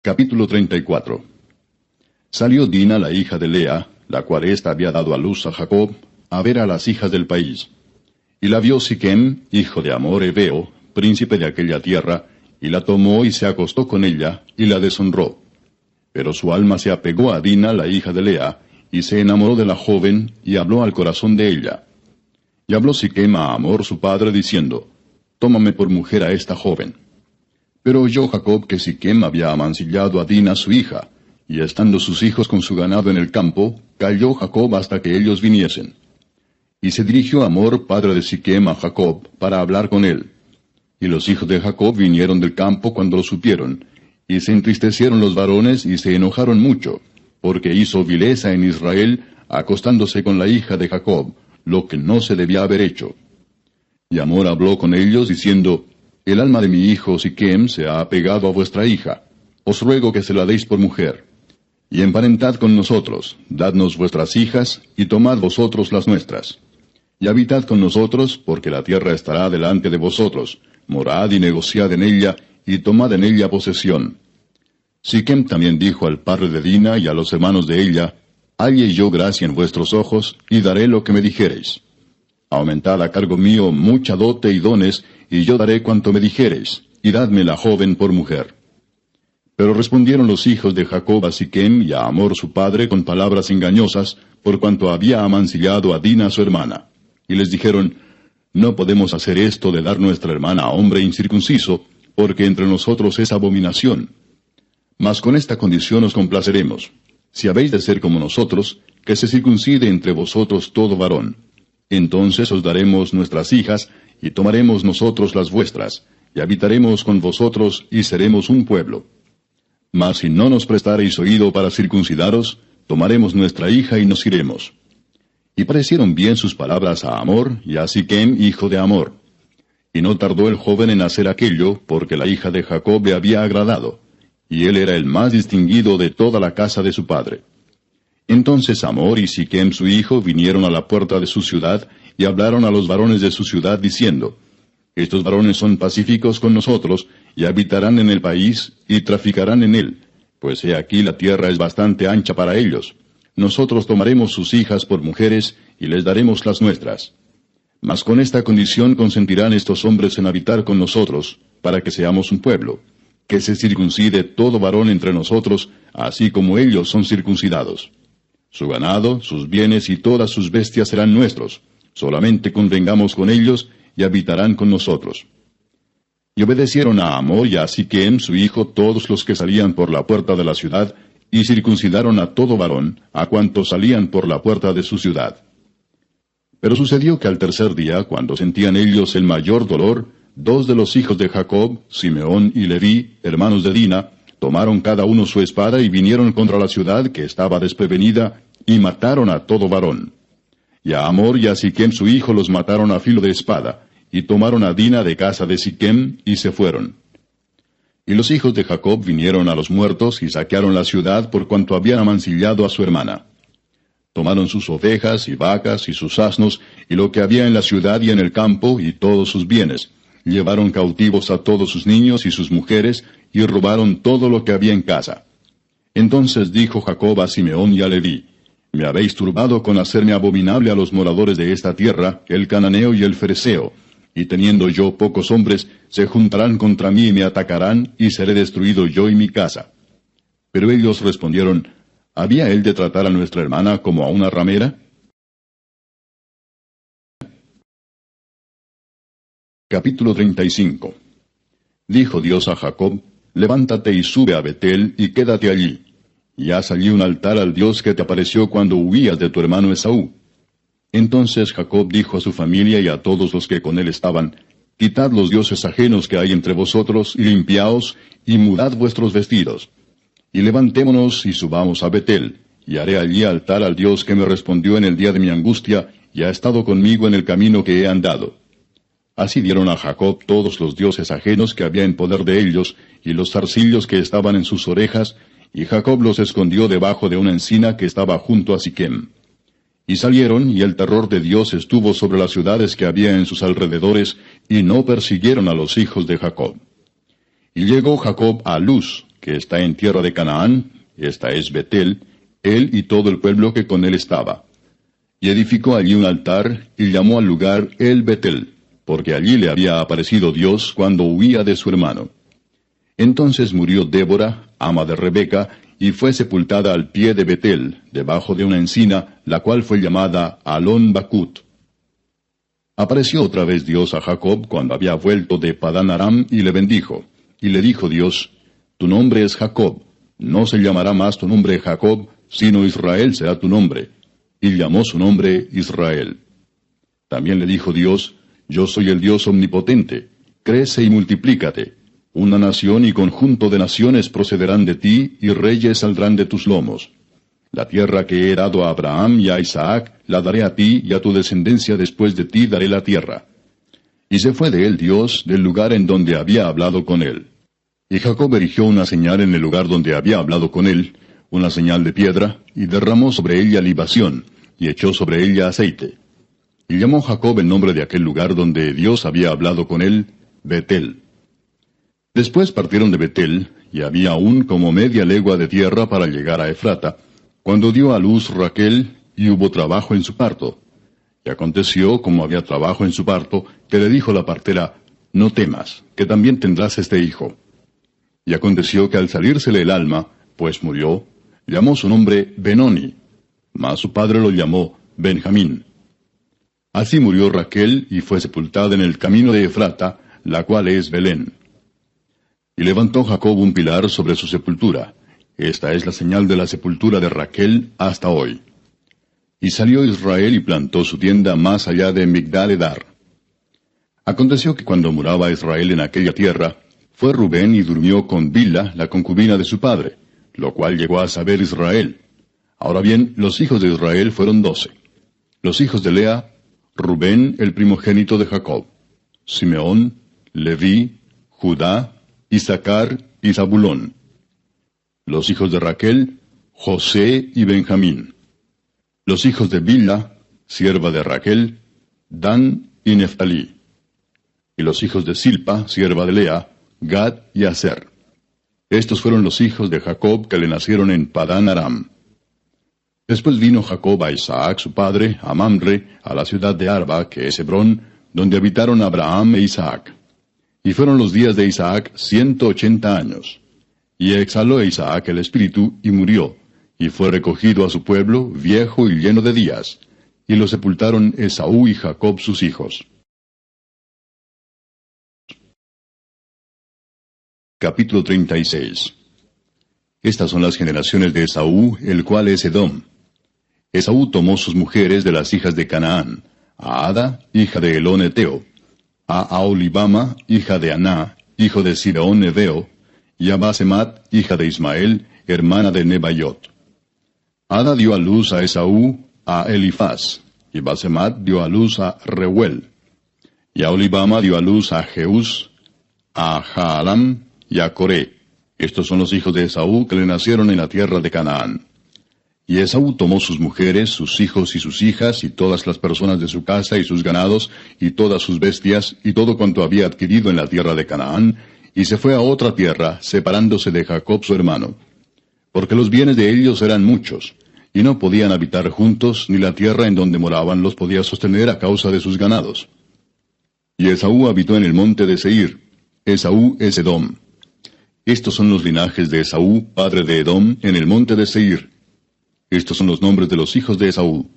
Capítulo 34. Salió Dina, la hija de Lea, la cual ésta había dado a luz a Jacob, a ver a las hijas del país. Y la vio Siquem, hijo de Hamor Heveo, príncipe de aquella tierra, y la tomó y se acostó con ella, y la deshonró. Pero su alma se apegó a Dina, la hija de Lea, y se enamoró de la joven, y habló al corazón de ella. Y habló Siquem a Hamor su padre, diciendo, Tómame por mujer a esta joven. Pero oyó Jacob que Siquem había amancillado a Dina su hija, y estando sus hijos con su ganado en el campo, calló Jacob hasta que ellos viniesen. Y se dirigió Hamor, padre de Siquem, a Jacob, para hablar con él. Y los hijos de Jacob vinieron del campo cuando lo supieron, y se entristecieron los varones y se enojaron mucho, porque hizo vileza en Israel, acostándose con la hija de Jacob, lo que no se debía haber hecho. Y Hamor habló con ellos, diciendo, El alma de mi hijo Siquem se ha apegado a vuestra hija. Os ruego que se la deis por mujer. Y emparentad con nosotros, dadnos vuestras hijas, y tomad vosotros las nuestras. Y habitad con nosotros, porque la tierra estará delante de vosotros. Morad y negociad en ella, y tomad en ella posesión. Siquem también dijo al padre de Dina y a los hermanos de ella, Halle yo gracia en vuestros ojos, y daré lo que me dijereis. Aumentad a cargo mío mucha dote y dones, y yo daré cuanto me dijereis, y dadme la joven por mujer. Pero respondieron los hijos de Jacob a Siquem y a Hamor su padre con palabras engañosas, por cuanto había amancillado a Dina su hermana. Y les dijeron, No podemos hacer esto de dar nuestra hermana a hombre incircunciso, porque entre nosotros es abominación. Mas con esta condición os complaceremos. Si habéis de ser como nosotros, que se circuncide entre vosotros todo varón. Entonces os daremos nuestras hijas, y tomaremos nosotros las vuestras, y habitaremos con vosotros, y seremos un pueblo. Mas si no nos prestareis oído para circuncidaros, tomaremos nuestra hija y nos iremos. Y parecieron bien sus palabras a Hamor y a Siquem, hijo de Hamor. Y no tardó el joven en hacer aquello, porque la hija de Jacob le había agradado, y él era el más distinguido de toda la casa de su padre. Entonces Hamor y Siquem su hijo vinieron a la puerta de su ciudad, y hablaron a los varones de su ciudad, diciendo, Estos varones son pacíficos con nosotros, y habitarán en el país, y traficarán en él, pues he aquí la tierra es bastante ancha para ellos. Nosotros tomaremos sus hijas por mujeres, y les daremos las nuestras. Mas con esta condición consentirán estos hombres en habitar con nosotros, para que seamos un pueblo, que se circuncide todo varón entre nosotros, así como ellos son circuncidados. Su ganado, sus bienes y todas sus bestias serán nuestros, solamente convengamos con ellos, y habitarán con nosotros. Y obedecieron a Hamor y a Siquem su hijo todos los que salían por la puerta de la ciudad, y circuncidaron a todo varón, a cuantos salían por la puerta de su ciudad. Pero sucedió que al tercer día, cuando sentían ellos el mayor dolor, dos de los hijos de Jacob, Simeón y Leví, hermanos de Dina, tomaron cada uno su espada y vinieron contra la ciudad que estaba desprevenida, y mataron a todo varón. Y a Hamor y a Siquem su hijo los mataron a filo de espada, y tomaron a Dina de casa de Siquem, y se fueron. Y los hijos de Jacob vinieron a los muertos, y saquearon la ciudad por cuanto habían amancillado a su hermana. Tomaron sus ovejas y vacas y sus asnos, y lo que había en la ciudad y en el campo, y todos sus bienes. Llevaron cautivos a todos sus niños y sus mujeres, y robaron todo lo que había en casa. Entonces dijo Jacob a Simeón y a Leví, Me habéis turbado con hacerme abominable a los moradores de esta tierra, el cananeo y el fereceo, y teniendo yo pocos hombres, se juntarán contra mí y me atacarán, y seré destruido yo y mi casa. Pero ellos respondieron, ¿Había él de tratar a nuestra hermana como a una ramera? Capítulo 35. Dijo Dios a Jacob, Levántate y sube a Betel, y quédate allí, y haz allí un altar al Dios que te apareció cuando huías de tu hermano Esaú. Entonces Jacob dijo a su familia y a todos los que con él estaban, Quitad los dioses ajenos que hay entre vosotros, y limpiaos, y mudad vuestros vestidos. Y levantémonos y subamos a Betel, y haré allí altar al Dios que me respondió en el día de mi angustia, y ha estado conmigo en el camino que he andado. Así dieron a Jacob todos los dioses ajenos que había en poder de ellos, y los zarcillos que estaban en sus orejas, y Jacob los escondió debajo de una encina que estaba junto a Siquem. Y salieron, y el terror de Dios estuvo sobre las ciudades que había en sus alrededores, y no persiguieron a los hijos de Jacob. Y llegó Jacob a Luz, que está en tierra de Canaán, esta es Betel, él y todo el pueblo que con él estaba. Y edificó allí un altar, y llamó al lugar El Betel, porque allí le había aparecido Dios cuando huía de su hermano. Entonces murió Débora, ama de Rebeca, y fue sepultada al pie de Betel, debajo de una encina, la cual fue llamada Alon Bakut. Apareció otra vez Dios a Jacob cuando había vuelto de Padán Aram, y le bendijo. Y le dijo Dios, tu nombre es Jacob, no se llamará más tu nombre Jacob, sino Israel será tu nombre. Y llamó su nombre Israel. También le dijo Dios, yo soy el Dios omnipotente, crece y multiplícate. Una nación y conjunto de naciones procederán de ti, y reyes saldrán de tus lomos. La tierra que he dado a Abraham y a Isaac, la daré a ti, y a tu descendencia después de ti daré la tierra. Y se fue de él Dios del lugar en donde había hablado con él. Y Jacob erigió una señal en el lugar donde había hablado con él, una señal de piedra, y derramó sobre ella libación, y echó sobre ella aceite. Y llamó Jacob el nombre de aquel lugar donde Dios había hablado con él, Betel. Después partieron de Betel, y había aún como media legua de tierra para llegar a Efrata, cuando dio a luz Raquel, y hubo trabajo en su parto. Y aconteció, como había trabajo en su parto, que le dijo la partera, no temas, que también tendrás este hijo. Y aconteció que al salírsele el alma, pues murió, llamó su nombre Benoni, mas su padre lo llamó Benjamín. Así murió Raquel, y fue sepultada en el camino de Efrata, la cual es Belén. Y levantó Jacob un pilar sobre su sepultura. Esta es la señal de la sepultura de Raquel hasta hoy. Y salió Israel y plantó su tienda más allá de Migdal-edar. Aconteció que cuando moraba Israel en aquella tierra, fue Rubén y durmió con Bilha, la concubina de su padre, lo cual llegó a saber Israel. Ahora bien, los hijos de Israel fueron 12. Los hijos de Lea, Rubén, el primogénito de Jacob, Simeón, Leví, Judá, Isaacar y Zabulón. Los hijos de Raquel, José y Benjamín. Los hijos de Bilha, sierva de Raquel, Dan y Neftalí. Y los hijos de Silpa, sierva de Lea, Gad y Aser. Estos fueron los hijos de Jacob que le nacieron en Padán Aram. Después vino Jacob a Isaac su padre, a Mamre, a la ciudad de Arba, que es Hebrón, donde habitaron Abraham e Isaac. Y fueron los días de Isaac 180 años. Y exhaló Isaac el espíritu, y murió, y fue recogido a su pueblo, viejo y lleno de días. Y lo sepultaron Esaú y Jacob sus hijos. Capítulo 36. Estas son las generaciones de Esaú, el cual es Edom. Esaú tomó sus mujeres de las hijas de Canaán, a Ada, hija de Elón Eteo, a Aholibama, hija de Aná, hijo de Sibeón Eveo, y a Basemat, hija de Ismael, hermana de Nebaiot. Ada dio a luz a Esaú, a Elifaz, y Basemat dio a luz a Reuel. Y Aholibama dio a luz a Jeús, a Jaalam y a Coré. Estos son los hijos de Esaú que le nacieron en la tierra de Canaán. Y Esaú tomó sus mujeres, sus hijos y sus hijas, y todas las personas de su casa y sus ganados, y todas sus bestias, y todo cuanto había adquirido en la tierra de Canaán, y se fue a otra tierra, separándose de Jacob su hermano. Porque los bienes de ellos eran muchos, y no podían habitar juntos, ni la tierra en donde moraban los podía sostener a causa de sus ganados. Y Esaú habitó en el monte de Seir. Esaú es Edom. Estos son los linajes de Esaú, padre de Edom, en el monte de Seir. Estos son los nombres de los hijos de Esaú: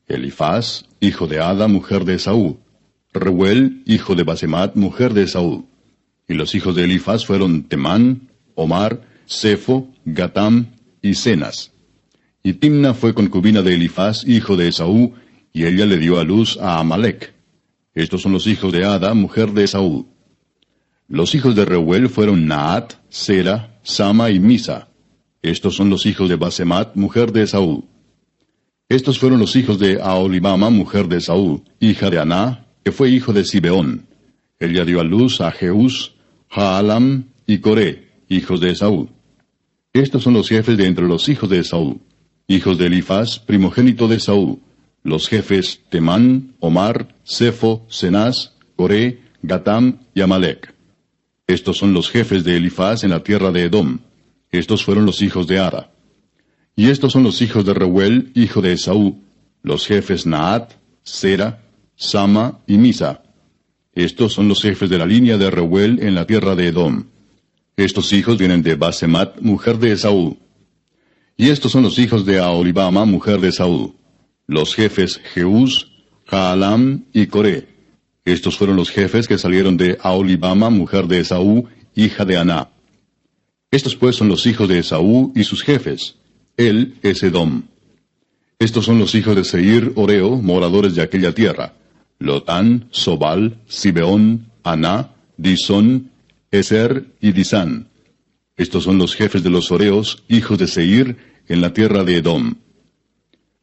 Elifaz, hijo de Ada, mujer de Esaú; Reuel, hijo de Basemat, mujer de Esaú. Y los hijos de Elifaz fueron Temán, Omar, Sefo, Gatam y Cenas. Y Timna fue concubina de Elifaz, hijo de Esaú, y ella le dio a luz a Amalec. Estos son los hijos de Ada, mujer de Esaú. Los hijos de Reuel fueron Naat, Sera, Sama y Misa. Estos son los hijos de Basemat, mujer de Esaú. Estos fueron los hijos de Aholibama, mujer de Esaú, hija de Aná, que fue hijo de Sibeón. Ella dio a luz a Jeús, Jaalam y Coré, hijos de Esaú. Estos son los jefes de entre los hijos de Esaú, hijos de Elifaz, primogénito de Esaú, los jefes Temán, Omar, Sefo, Cenaz, Coré, Gatam y Amalec. Estos son los jefes de Elifaz en la tierra de Edom. Estos fueron los hijos de Ada. Y estos son los hijos de Reuel, hijo de Esaú, los jefes Naat, Sera, Sama y Misa. Estos son los jefes de la línea de Reuel en la tierra de Edom. Estos hijos vienen de Basemat, mujer de Esaú. Y estos son los hijos de Aholibama, mujer de Esaú, los jefes Jeús, Jaalam y Coré. Estos fueron los jefes que salieron de Aholibama, mujer de Esaú, hija de Aná. Estos pues son los hijos de Esaú y sus jefes. Él es Edom. Estos son los hijos de Seir, Oreo, moradores de aquella tierra: Lotán, Sobal, Sibeón, Aná, Disón, Eser y Disán. Estos son los jefes de los Oreos, hijos de Seir, en la tierra de Edom.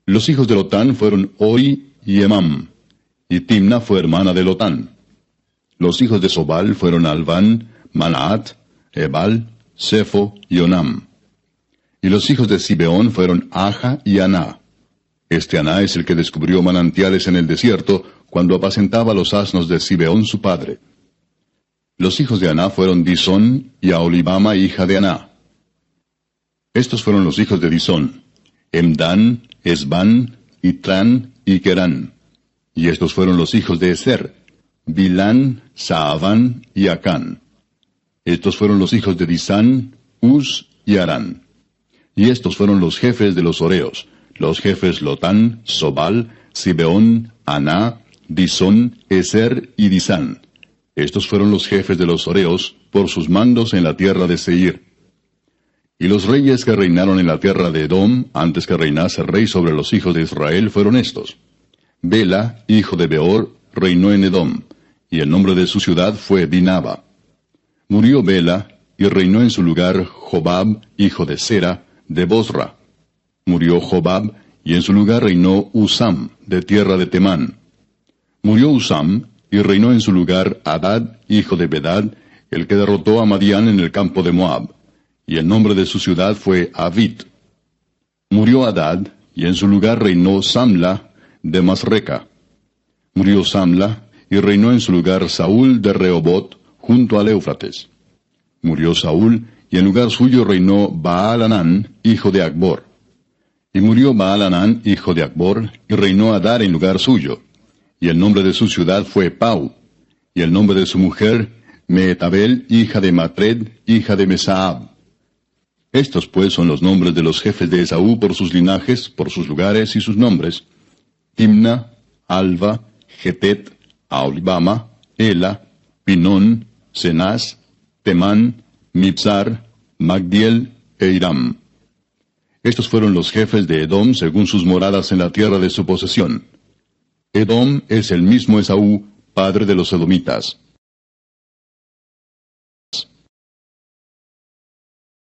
Los hijos de Lotán fueron Oi y Emam, y Timna fue hermana de Lotán. Los hijos de Sobal fueron Alván, Manaat, Ebal, Sefo y Onam. Y los hijos de Sibeón fueron Aja y Aná. Este Aná es el que descubrió manantiales en el desierto, cuando apacentaba los asnos de Sibeón su padre. Los hijos de Aná fueron Disón y Aholibama, hija de Aná. Estos fueron los hijos de Disón: Emdán, Esbán, Itrán y Querán. Y estos fueron los hijos de Eser: Bilán, Saaván y Acán. Estos fueron los hijos de Disán, Uz y Arán. Y estos fueron los jefes de los Oreos, los jefes Lotán, Sobal, Sibeón, Aná, Disón, Eser y Disán. Estos fueron los jefes de los Oreos, por sus mandos en la tierra de Seir. Y los reyes que reinaron en la tierra de Edom, antes que reinase rey sobre los hijos de Israel, fueron estos: Bela, hijo de Beor, reinó en Edom, y el nombre de su ciudad fue Dinaba. Murió Bela, y reinó en su lugar Jobab, hijo de Sera, de Bosra. Murió Jobab, y en su lugar reinó Usam, de tierra de Temán. Murió Usam, y reinó en su lugar Hadad, hijo de Bedad, el que derrotó a Madián en el campo de Moab, y el nombre de su ciudad fue Avit. Murió Hadad, y en su lugar reinó Samla, de Masreca. Murió Samla, y reinó en su lugar Saúl de Rehobot, junto al Éufrates. Murió Saúl, y en lugar suyo reinó Baal-Hanán, hijo de Acbor. Y murió Baal-Hanán, hijo de Acbor, y reinó Adar en lugar suyo. Y el nombre de su ciudad fue Pau. Y el nombre de su mujer, Mehetabel, hija de Matred, hija de Mesaab. Estos pues son los nombres de los jefes de Esaú por sus linajes, por sus lugares y sus nombres: Timna, Alva, Getet, Aholibama, Ela, Pinón, Cenaz, Temán, Mibzar, Magdiel e Iram. Estos fueron los jefes de Edom según sus moradas en la tierra de su posesión. Edom es el mismo Esaú, padre de los edomitas.